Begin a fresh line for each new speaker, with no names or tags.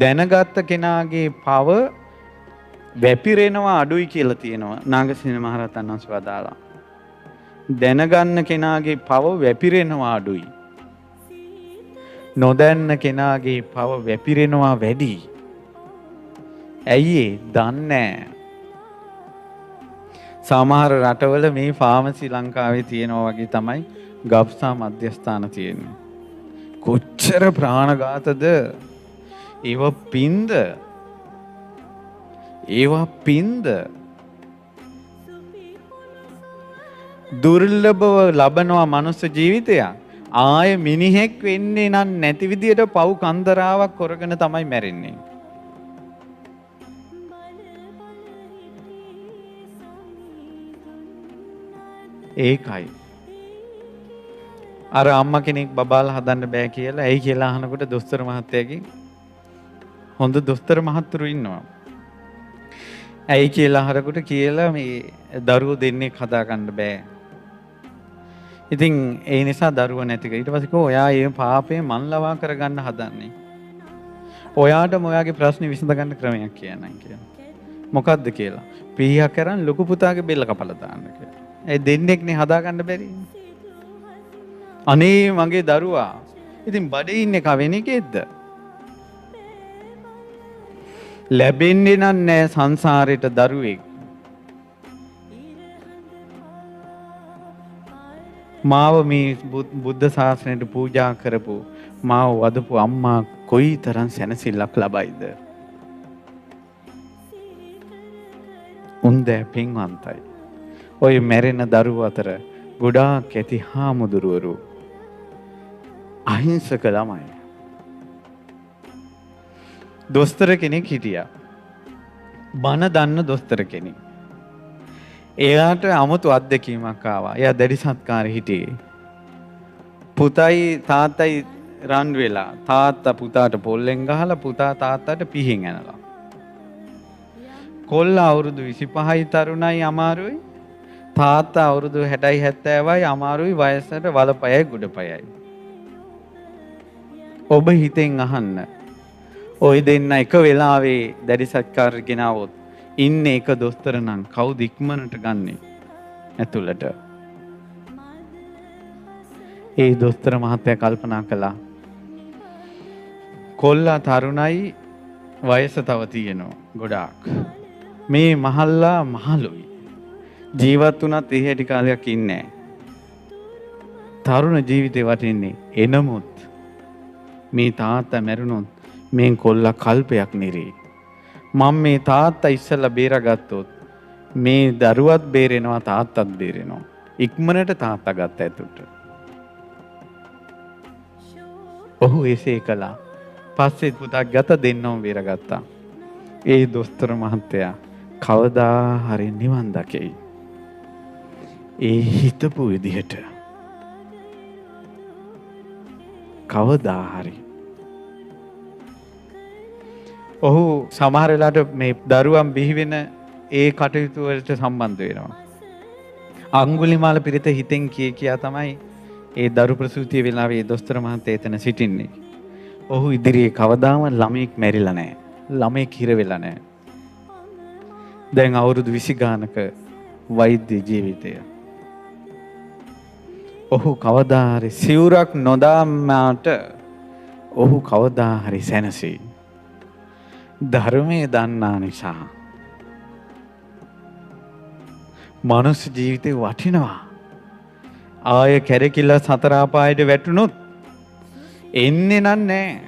දැනගත්ත කෙනාගේ පව වැපිරෙනවා අඩුයි කියලා තියෙනවා නාගසේන මහරහතන් වහන්සේ වදාළා. දැනගන්න කෙනාගේ පව වැපිරෙනවා අඩුයි. නොදන්න කෙනාගේ පව වැපිරෙනවා වැඩි. ඇයි ඒ? දන්නේ සමහර රටවල මේ ෆාමසි ලංකාවේ තියෙනවා වගේ තමයි ගබ්සා මධ්‍යස්ථාන තියෙන්නේ. කොච්චර ප්‍රාණඝාතද? ඒවා පින්ද දුර්ලභව ලබනවා මනුස්ස ජීවිතය. ආය මිනිහෙක් වෙන්නේ නම් නැති විදියට පව් කන්දරාවක් කරගෙන තමයි මැරෙන්නේ. ඒකයි අර අම්මා කෙනෙක් බබාලා හදන්න බෑ කියලා ඇයි කියලා අහනකොට දොස්තර මහත්තයාගෙන් හොඳ දොස්තර මහත්තුරු ඉන්නවා. ඇයි කියලා අහනකොට කියලා මේ දරුවෝ දෙන්නෙක් හදාගන්න බෑ. ඉතින් ඒ නිසා දරුවෝ නැතික. ඊට පස්සේ කෝ ඔයා මේ පාපේ මන්ලවා කරගන්න හදන්නේ. ඔයාටම ඔයාගේ ප්‍රශ්නේ විසඳ ගන්න ක්‍රමයක් කියන්නම් කියලා. මොකද්ද කියලා? පීහා කරන් ලොකු පුතාගේ බෙල්ල කපලා දාන්න කියලා. ඒ දෙන්නෙක්නේ හදාගන්න බැරි. අනේ මගේ දරුවා. ඉතින් බඩේ ඉන්නේ කවෙනෙකෙද්ද? ලැබෙන්නේ නැහැ සංසාරේට දරුවෙක්. මාව මේ බුද්ධ ශාසනයට පූජා කරපු මාව වදපු අම්මා කොයිතරම් සැනසෙල්ලක් ලබයිද? උන්ද පින්වන්තයි. ඔය මැරෙන දරුවෝ අතර ගොඩාක් ඇති හාමුදුරුවරු අහිංසක ළමයි. දොස්තර කෙනෙක් හිටියා. බන දන්න දොස්තර කෙනෙක්. එයාට 아무තු අත්දැකීමක් ආවා. එයා දැඩි සත්කාරේ හිටියේ. පුතයි තාත්තයි රන් වෙලා තාත්තා පුතාට පොල්ලෙන් ගහලා පුතා තාත්තට පිහින් ඇනලා. කොල්ලා අවුරුදු 25යි තරුණයි අමාරුයි. තාත්තා අවුරුදු 60යි 70යි අමාරුයි වයසට වලපයයි ගුඩපයයි. ඔබ හිතෙන් අහන්න. ඔය දෙන්න එක වෙලාවේ දැඩි සත්කාර ගෙනාවොත් ඉන්නේ එක දොස්තර නම් කවුද ඉක්මනට ගන්නෙ ඇතුළට? ඒ දොස්තර මහත්තයා කල්පනා කළා කොල්ලා තරුණයි වයස තව තියෙනවා ගොඩාක්. මේ මහල්ලා මහලුයි. ජීවත් වුණත් ඒ හැටි කාලයක් ඉන්නේ නැහැ. තරුණ ජීවිතේ වටින්නේ. එනමුත් මේ තාත්තා මැරුණොත් මේ කොල්ලා කල්පයක් නිරේ. මම මේ තාත්තා ඉස්සෙල්ලා බේරගත්තොත් මේ දරුවත් බේරෙනවා තාත්තත් බේරෙනවා. ඉක්මනට තාත්තා ගත්ත ඇතුළට. ඔහු එසේ කළා. පස්සේ පුතා ගත දෙන්නම බේරගත්තා. ඒ දොස්තර මහත්තයා කවදා හරි නිවන් දකෙයි. ඒ හිතපු විදිහට කවදා හරි. ඔහු සමහර වෙලාවට මේ දරුවන් බිහි වෙන ඒ කටයුතු වලට සම්බන්ධ වෙනවා. අඟුලිමාල පිරිත හිතෙන් කියා තමයි ඒ දරු ප්‍රසූතිය වෙලාවේ දොස්තර මහත්තයා එතන සිටින්නේ. ඔහු ඉදිරියේ කවදාම ළමෙක් මැරිලා නැහැ. ළමෙක් හිර වෙලා නැහැ. දැන් අවුරුදු 20 ගානක වෛද්‍ය ජීවිතය. ඔහු කවදා හරි සිවුරක් නොදාමාට ඔහු කවදා හරි සැනසෙයි. ධර්මයේ දන්නා නිසා. මනුස්ස ජීවිතේ වටිනවා. ආය කැරකිලා සතර ආපායට වැටුනොත් එන්නේ නැහැ.